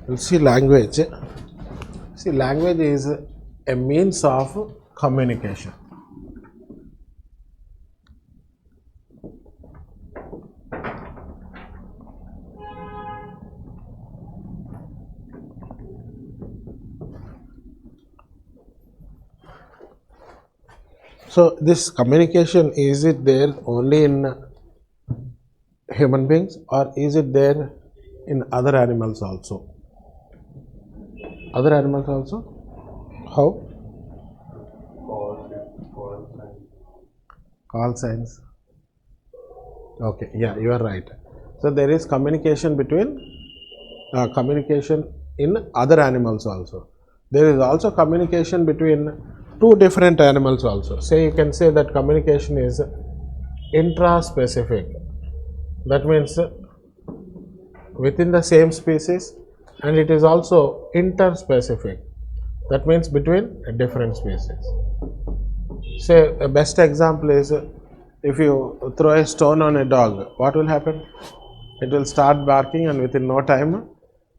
We'll see language. See, language is a means of communication. So, this communication, is it there only in human beings or is it there in other animals also? Other animals also? How? Call signs. Okay, yeah, you are right. So, there is communication between communication in other animals also. There is also communication between two different animals also. Say you can say that communication is intra-specific. That means within the same species, and it is also interspecific. That means between different species. Say a best example is if you throw a stone on a dog, what will happen? It will start barking and within no time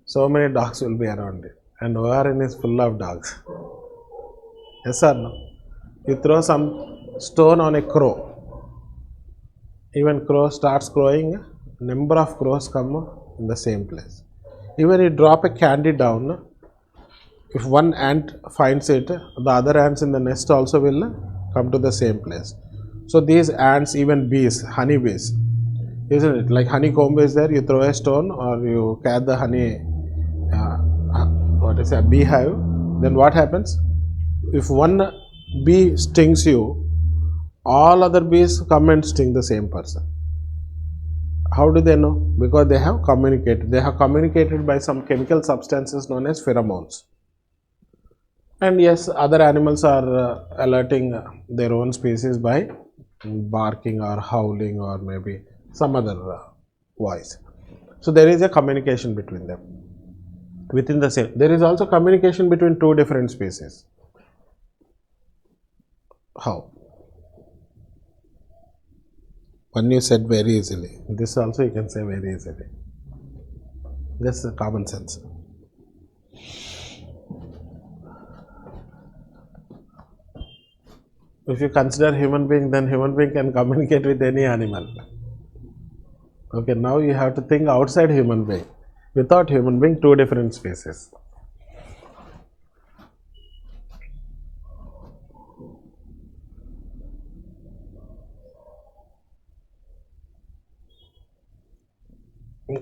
so many dogs will be around it, and ORN is full of dogs. Yes or no? You throw some stone on a crow, even crow starts crowing, number of crows come in the same place. Even you drop a candy down, if one ant finds it, the other ants in the nest also will come to the same place. So these ants, even bees, honey bees, isn't it? Like honeycomb is there, you throw a stone or you catch the honey, a beehive, then what happens? If one bee stings you, all other bees come and sting the same person. How do they know? Because they have communicated. They have communicated by some chemical substances known as pheromones. And yes, other animals are alerting their own species by barking or howling or maybe some other voice. So there is a communication between them within the same. There is also communication between two different species. How? One you said very easily. This also you can say very easily. Just common sense. If you consider human being, then human being can communicate with any animal. Okay, now you have to think outside human being. Without human being, two different species.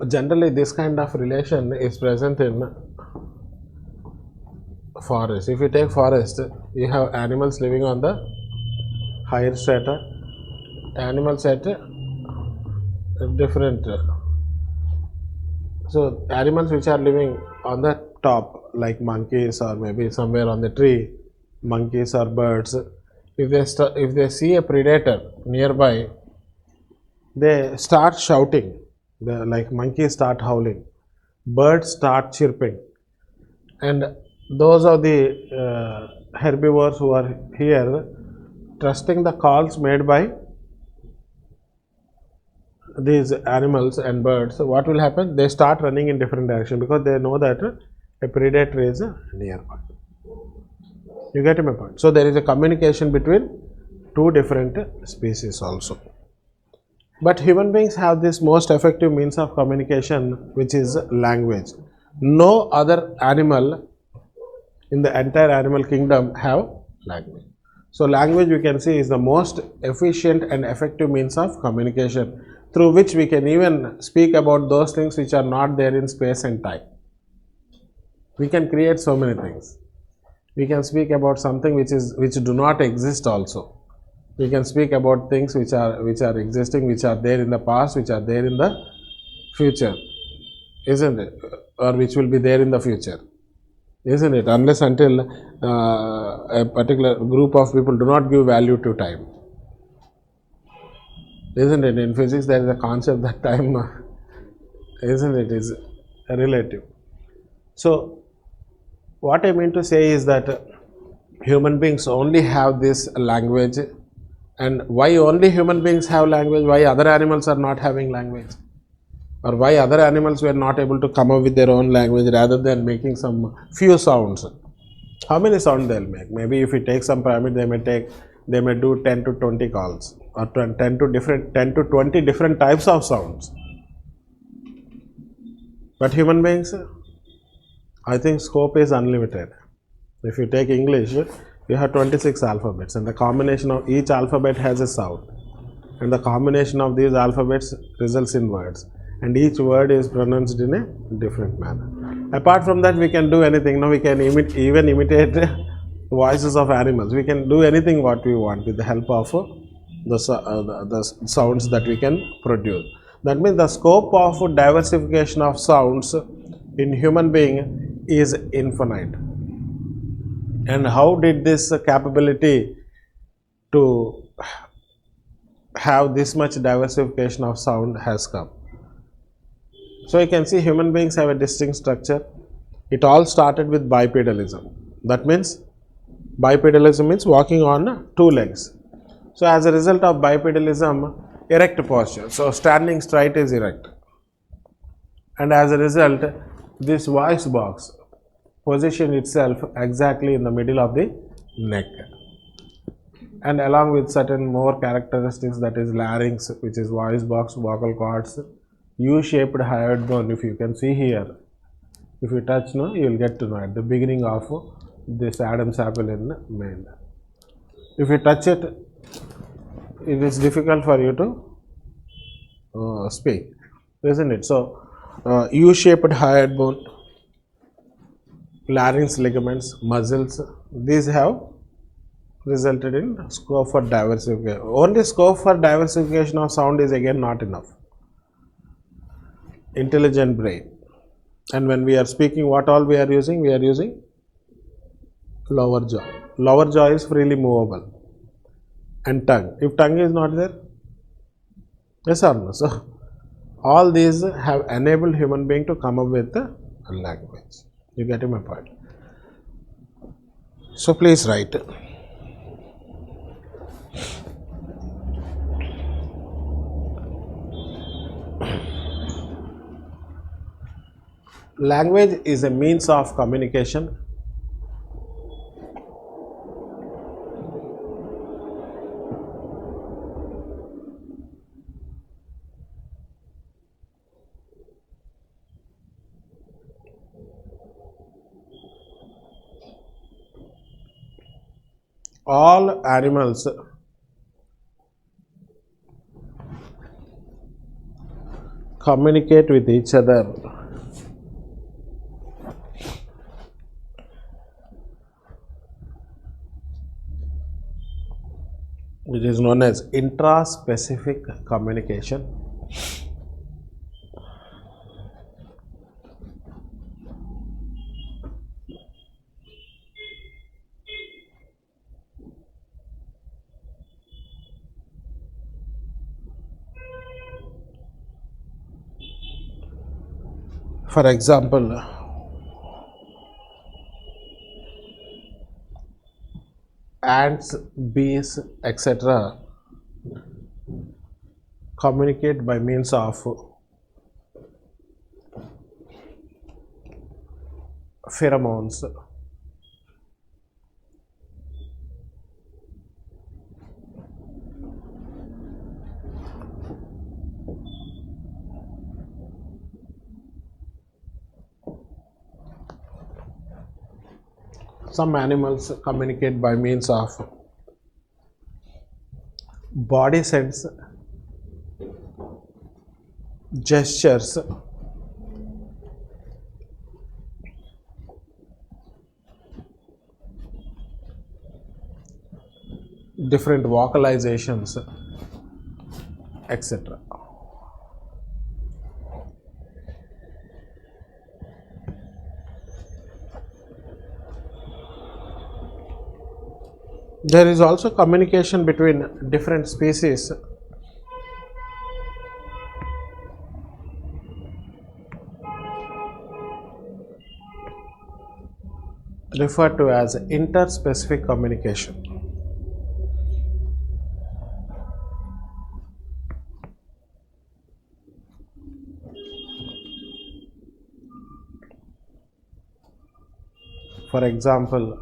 Generally, this kind of relation is present in forest. If you take forest, you have animals living on the higher strata, animals at different. So animals which are living on the top, like monkeys or maybe somewhere on the tree, monkeys or birds, if they see a predator nearby, they start shouting. Like monkeys start howling, birds start chirping, and those are the herbivores who are here trusting the calls made by these animals and birds. So what will happen? They start running in different direction because they know that a predator is nearby. You get my point? So there is a communication between two different species also. But human beings have this most effective means of communication, which is language. No other animal in the entire animal kingdom have language. So language, we can see, is the most efficient and effective means of communication, through which we can even speak about those things which are not there in space and time. We can create so many things. We can speak about something which do not exist also. We can speak about things which are existing, which are there in the past, which are there in the future, isn't it? Or which will be there in the future, isn't it? Unless until a particular group of people do not give value to time, isn't it? In physics, there is a concept that time, isn't it, is relative. So what I mean to say is that human beings only have this language. And why only human beings have language? Why other animals are not having language? or why other animals were not able to come up with their own language rather than making some few sounds. How many sounds they'll make? Maybe if we take some primate, they may do 10 to 20 calls, or 10 to 20 different types of sounds. But human beings, I think scope is unlimited. If you take English, you have 26 alphabets, and the combination of each alphabet has a sound, and the combination of these alphabets results in words, and each word is pronounced in a different manner. Apart from that, we can do anything. Now we can even imitate voices of animals. We can do anything what we want with the help of the sounds that we can produce. That means the scope of diversification of sounds in human being is infinite. And how did this capability to have this much diversification of sound has come? So you can see human beings have a distinct structure. It all started with bipedalism. That means bipedalism means walking on two legs. So as a result of bipedalism, erect posture. So standing straight is erect. And as a result, this voice box position itself exactly in the middle of the neck. And along with certain more characteristics, that is larynx, which is voice box, vocal cords, U-shaped hyoid bone. If you can see here, if you touch, no, you will get to know at the beginning of this Adam's apple in male. If you touch it, it is difficult for you to speak, isn't it? So, U-shaped hyoid bone, larynx ligaments, muscles, these have resulted in scope for diversification. Only scope for diversification of sound is again not enough. Intelligent brain. And when we are speaking, what all we are using? We are using lower jaw. Lower jaw is freely movable. And tongue. If tongue is not there, yes or no? So, all these have enabled human being to come up with a language. You get my point? So, please write. Language is a means of communication. All animals communicate with each other which is known as intraspecific communication. For example, ants, bees, etc. communicate by means of pheromones. Some animals communicate by means of body sense, gestures, different vocalizations, etc. There is also communication between different species. Referred to as interspecific communication. For example,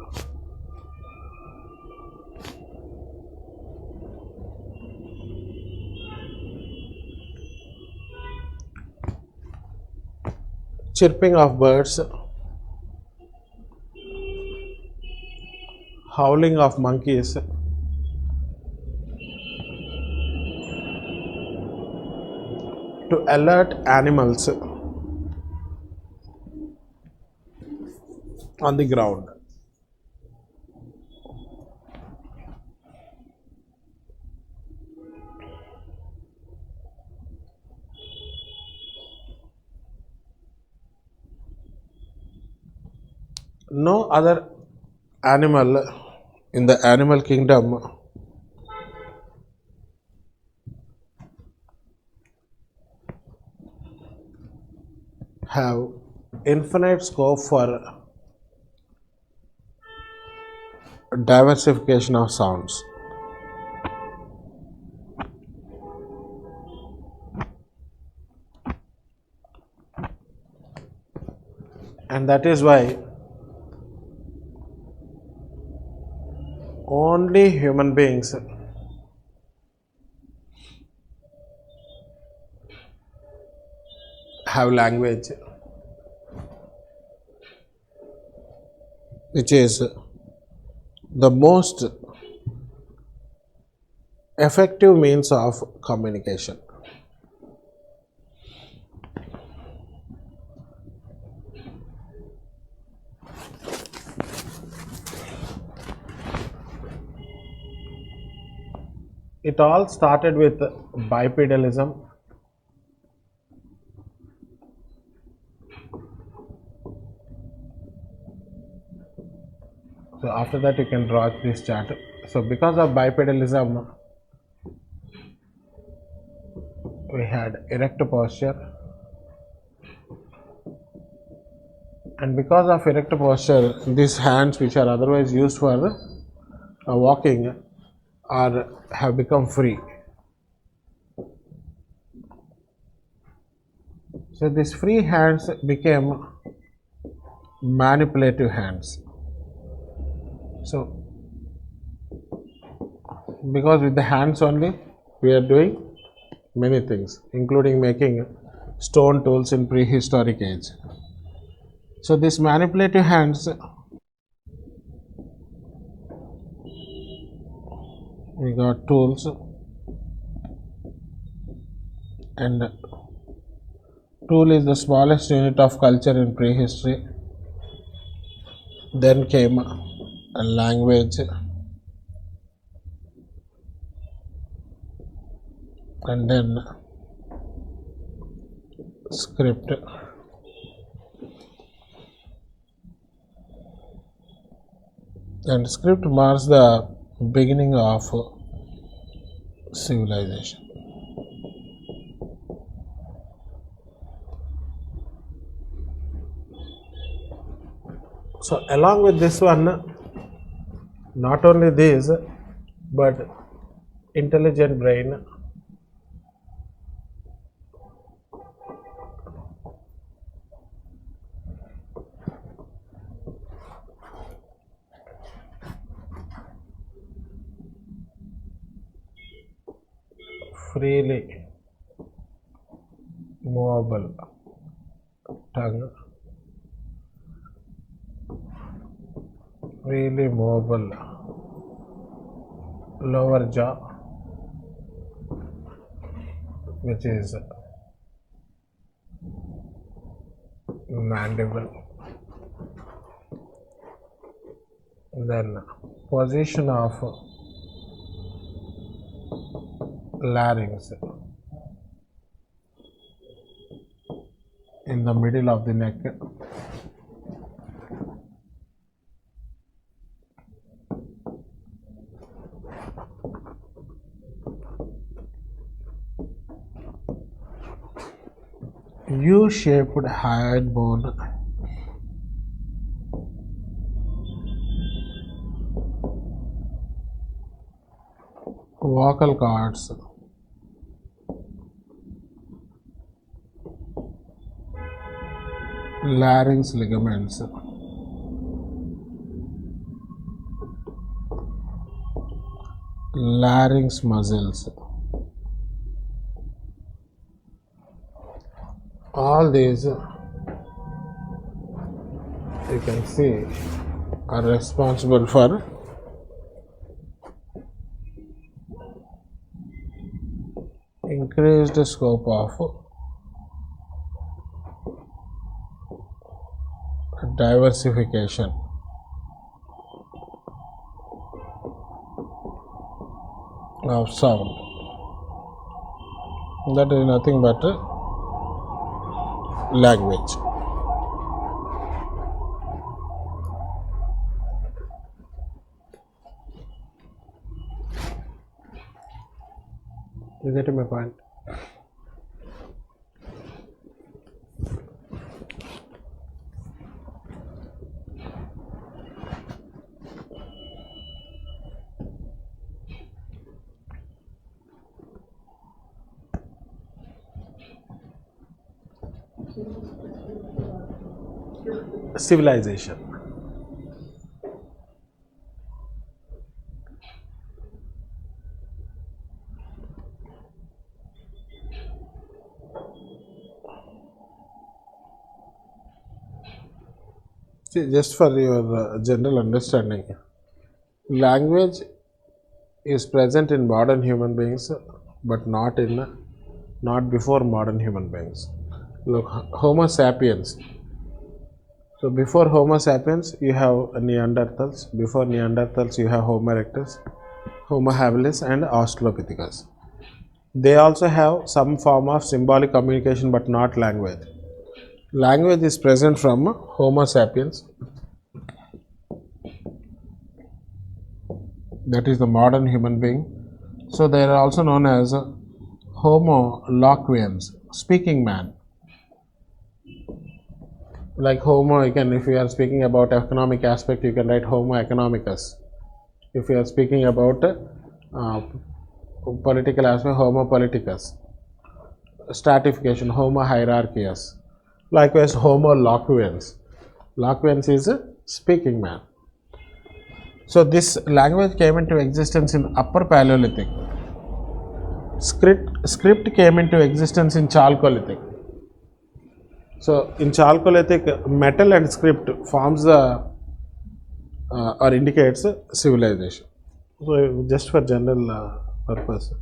chirping of birds, howling of monkeys, to alert animals on the ground. No other animal in the animal kingdom have infinite scope for diversification of sounds. And that is why only human beings have language, which is the most effective means of communication. It all started with bipedalism. So after that you can draw this chart. So because of bipedalism, we had erect posture, and because of erect posture, these hands which are otherwise used for walking have become free. So these free hands became manipulative hands. So because with the hands only we are doing many things, including making stone tools in prehistoric age. So these manipulative hands, we got tools, and tool is the smallest unit of culture in prehistory. Then came a language, and then script, and script marks the beginning of civilization. So along with this one, not only this, but intelligent brain, freely movable tongue, freely movable lower jaw, which is mandible. Then position of larynx in the middle of the neck. U-shaped hyoid bone, vocal cords, larynx ligaments, larynx muscles. All these you can see are responsible for increased scope of diversification of sound. That is nothing but language. You get my point? Civilization. See, just for your general understanding, language is present in modern human beings, but not before modern human beings. Look, Homo sapiens. So before Homo sapiens, you have Neanderthals. Before Neanderthals, you have Homo erectus, Homo habilis, and Australopithecus. They also have some form of symbolic communication, but not language. Language is present from Homo sapiens, that is the modern human being. So they are also known as Homo loquiens, speaking man. Like Homo, you can, if you are speaking about economic aspect, you can write Homo economicus. If you are speaking about political aspect, Homo politicus. Stratification, Homo hierarchius. Likewise, Homo loquiens. Loquiens is a speaking man. So this language came into existence in Upper Paleolithic. Script came into existence in Chalcolithic. So in Chalcolithic, metal and script forms the or indicates civilization. So just for general purpose,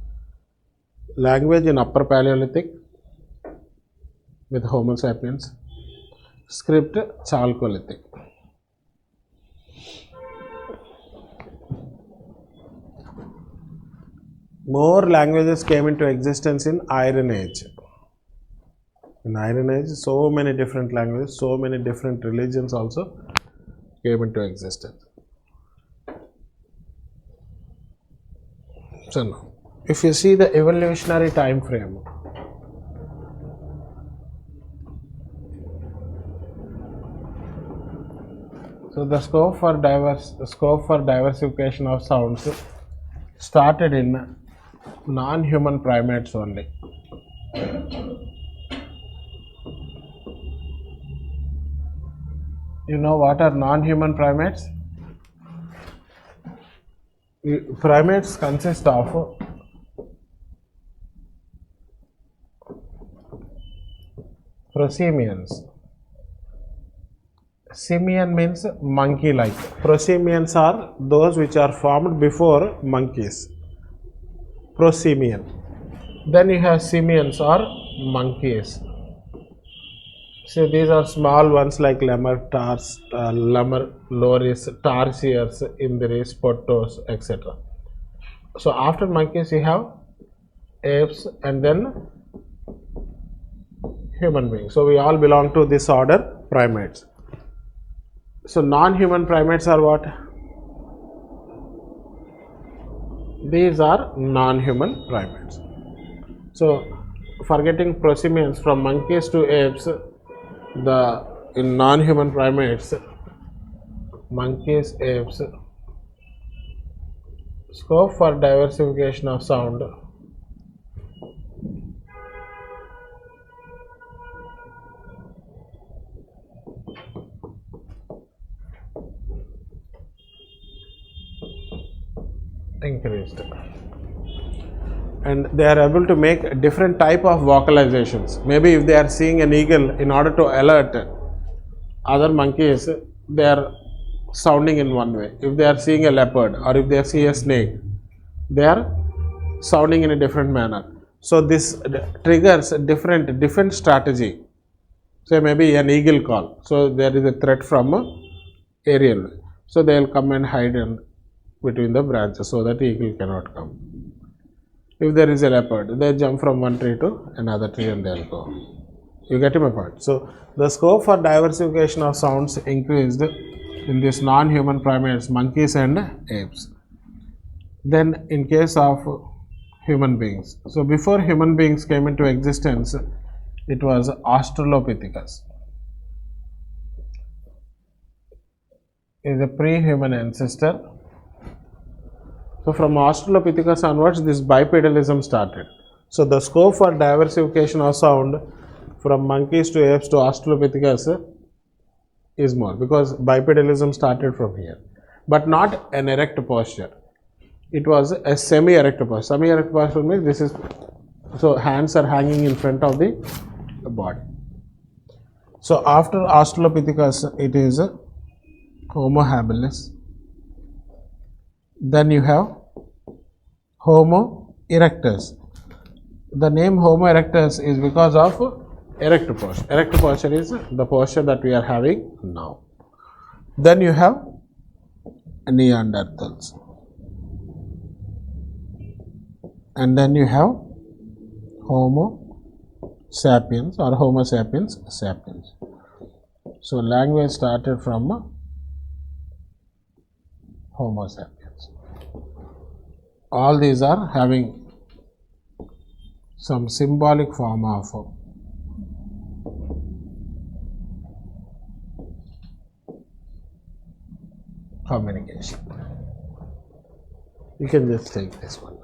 language in Upper Paleolithic with Homo sapiens, script Chalcolithic. More languages came into existence in Iron Age. In Iron Age, so many different languages, so many different religions also came into existence. So now, if you see the evolutionary time frame, so the scope for diversification of sounds started in non-human primates only. You know what are non-human primates? Primates consist of prosimians. Simian means monkey-like. Prosimians are those which are formed before monkeys. Prosimian. Then you have simians or monkeys. So these are small ones like lemur, loris, tarsiers, indris, pottos, etc. So after monkeys you have apes and then human beings. So we all belong to this order, primates. So non-human primates are what? These are non-human primates. So forgetting prosimians, from monkeys to apes, in non-human primates, monkeys, apes, scope for diversification of sound increased. And they are able to make different type of vocalizations. Maybe if they are seeing an eagle, in order to alert other monkeys, they are sounding in one way. If they are seeing a leopard or if they see a snake, they are sounding in a different manner. So this triggers a different defense strategy. Say maybe an eagle call. So there is a threat from aerial. So they will come and hide in between the branches so that the eagle cannot come. If there is a leopard, they jump from one tree to another tree and they will go. You get my point? So the scope for diversification of sounds increased in these non-human primates, monkeys and apes. Then in case of human beings. So before human beings came into existence, it was Australopithecus. Is a pre-human ancestor. So from Australopithecus onwards, this bipedalism started. So the scope for diversification of sound from monkeys to apes to Australopithecus is more, because bipedalism started from here, but not an erect posture. It was a semi-erect posture. Semi-erect posture means this is, so hands are hanging in front of the body. So after Australopithecus, it is Homo habilis. Then you have Homo erectus. The name Homo erectus is because of erect posture. Erect posture is the posture that we are having now. Then you have Neanderthals. And then you have Homo sapiens or Homo sapiens sapiens. So language started from Homo sapiens. All these are having some symbolic form of communication. You can just take this one.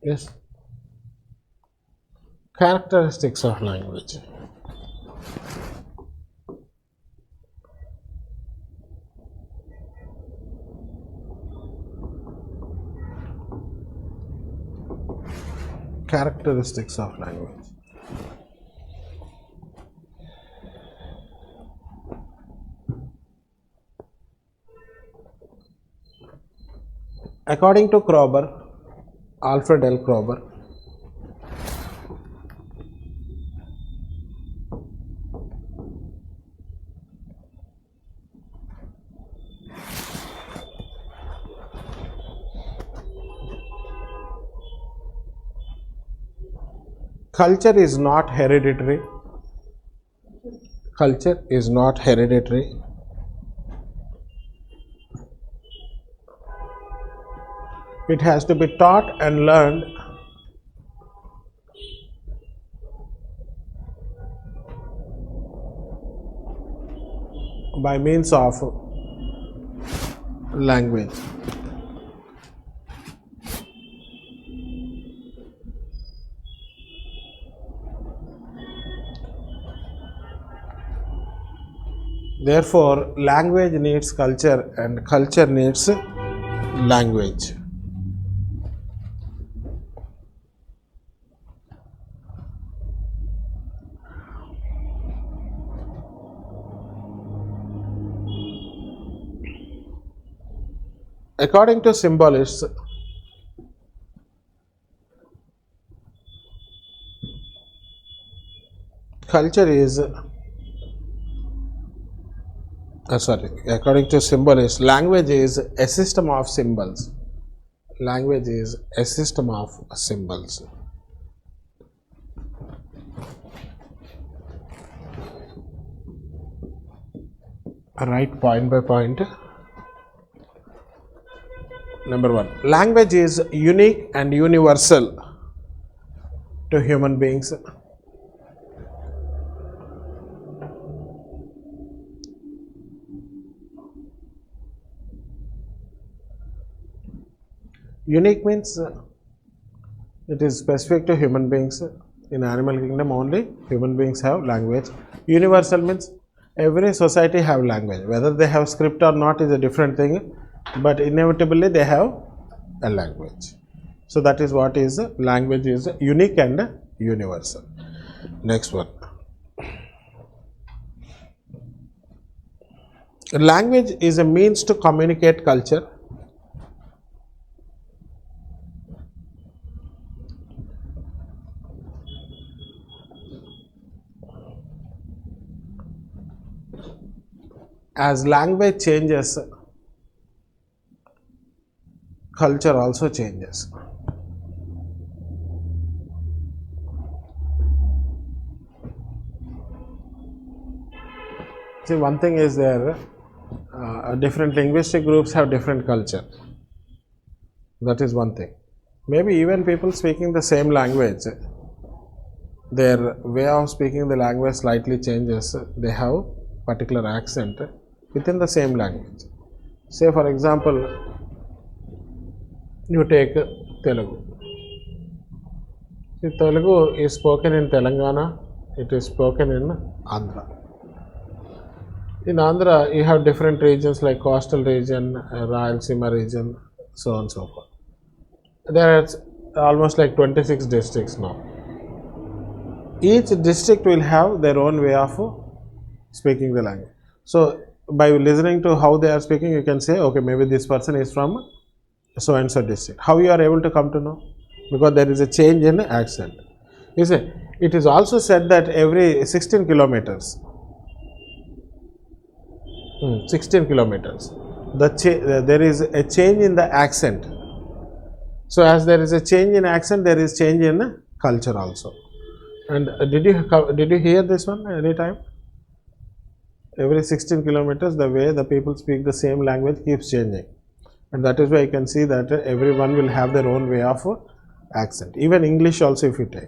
Yes. Characteristics of language. Characteristics of language. According to Kroeber, Alfred L. Kroeber, culture is not hereditary. Culture is not hereditary. It has to be taught and learned by means of language. Therefore, language needs culture and culture needs language. According to symbolists, culture is according to symbolists, language is a system of symbols. Language is a system of symbols. Write point by point. Number one, language is unique and universal to human beings. Unique means it is specific to human beings. In animal kingdom only human beings have language. Universal means every society have language. Whether they have script or not is a different thing, but inevitably they have a language. So that is what is language is unique and universal. Next one. Language is a means to communicate culture. As language changes, culture also changes. See, one thing is there, different linguistic groups have different culture. That is one thing. Maybe even people speaking the same language, their way of speaking the language slightly changes. They have particular accent within the same language. Say for example, you take Telugu. See, Telugu is spoken in Telangana, it is spoken in Andhra. In Andhra, you have different regions like coastal region, Rayalaseema region, so on and so forth. There are almost like 26 districts now. Each district will have their own way of speaking the language. So, by listening to how they are speaking, you can say, okay, maybe this person is from so and so district. How you are able to come to know? Because there is a change in accent. You see, it is also said that every 16 kilometers, 16 kilometers, there is a change in the accent. So, as there is a change in accent, there is change in culture also. And did you hear this one any time? Every 16 kilometers, the way the people speak the same language keeps changing. And that is why you can see that everyone will have their own way of accent. Even English also, if you take.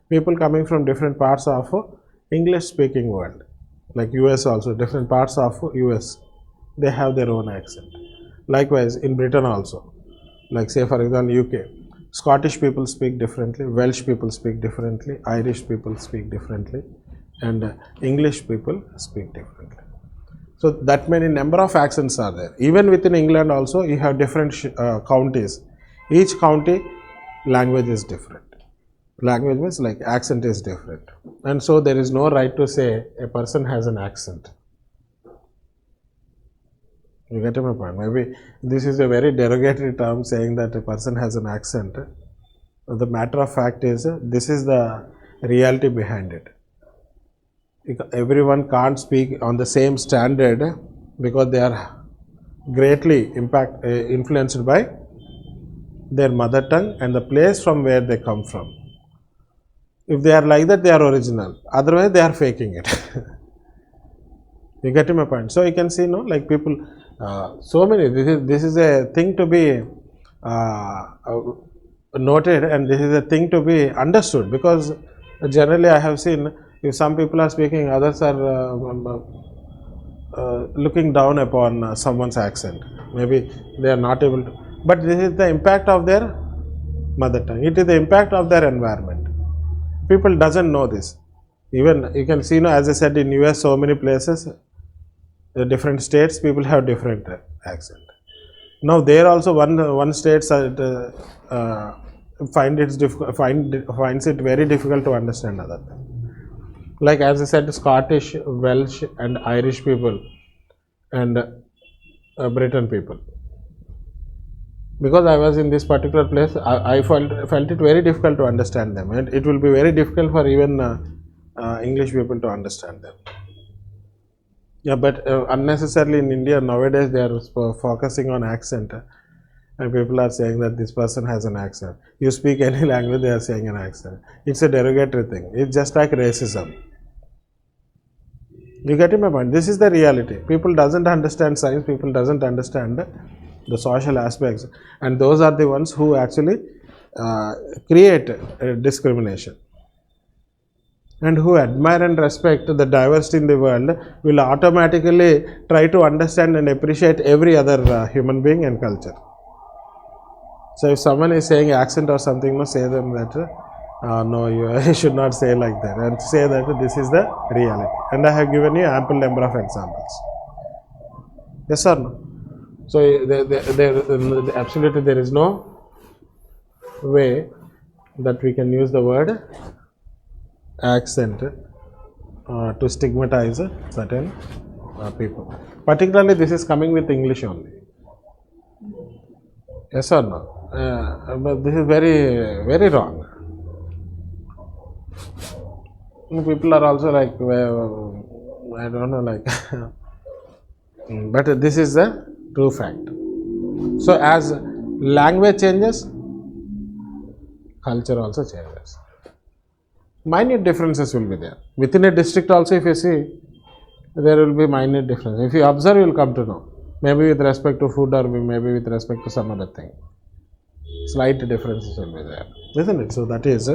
People coming from different parts of English speaking world, like US also, different parts of US, they have their own accent. Likewise, in Britain also, like say for example, UK, Scottish people speak differently, Welsh people speak differently, Irish people speak differently, and English people speak differently. So that many number of accents are there. Even within England also, you have different counties. Each county language is different. Language means like accent is different, and so there is no right to say a person has an accent. You get my point? Maybe this is a very derogatory term saying that a person has an accent. The matter of fact is this is the reality behind it. Everyone can't speak on the same standard because they are greatly influenced by their mother tongue and the place from where they come from. If they are like that, they are original. Otherwise, they are faking it. You get my point? So you can see, no, like people, so many. This is a thing to be noted, and this is a thing to be understood, because generally I have seen, if some people are speaking, others are looking down upon someone's accent. Maybe they are not able to. But this is the impact of their mother tongue. It is the impact of their environment. People doesn't know this. Even you can see, as I said, in US, so many places, different states, people have different accent. Now there also one state finds it very difficult to understand other. Like as I said, Scottish, Welsh, and Irish people, and Britain people. Because I was in this particular place, I felt it very difficult to understand them, and it will be very difficult for even English people to understand them. Yeah, but unnecessarily in India nowadays they are focusing on accent, and people are saying that this person has an accent. You speak any language, they are saying an accent. It's a derogatory thing. It's just like racism. You get my point? This is the reality. People doesn't understand science. People doesn't understand the social aspects, and those are the ones who actually create discrimination. And who admire and respect the diversity in the world will automatically try to understand and appreciate every other human being and culture. So if someone is saying accent or something, say them that no, you should not say like that, and say that this is the reality. And I have given you ample number of examples. Yes or no? So absolutely there is no way that we can use the word accent to stigmatize certain people. Particularly this is coming with English only. Yes or no? But this is very, very wrong. People are also like, I don't know, like, but this is the true fact. So as language changes, culture also changes. Minute differences will be there. Within a district also, if you see, there will be minute difference. If you observe, you will come to know. Maybe with respect to food, or maybe with respect to some other thing. Slight differences will be there, isn't it? So that is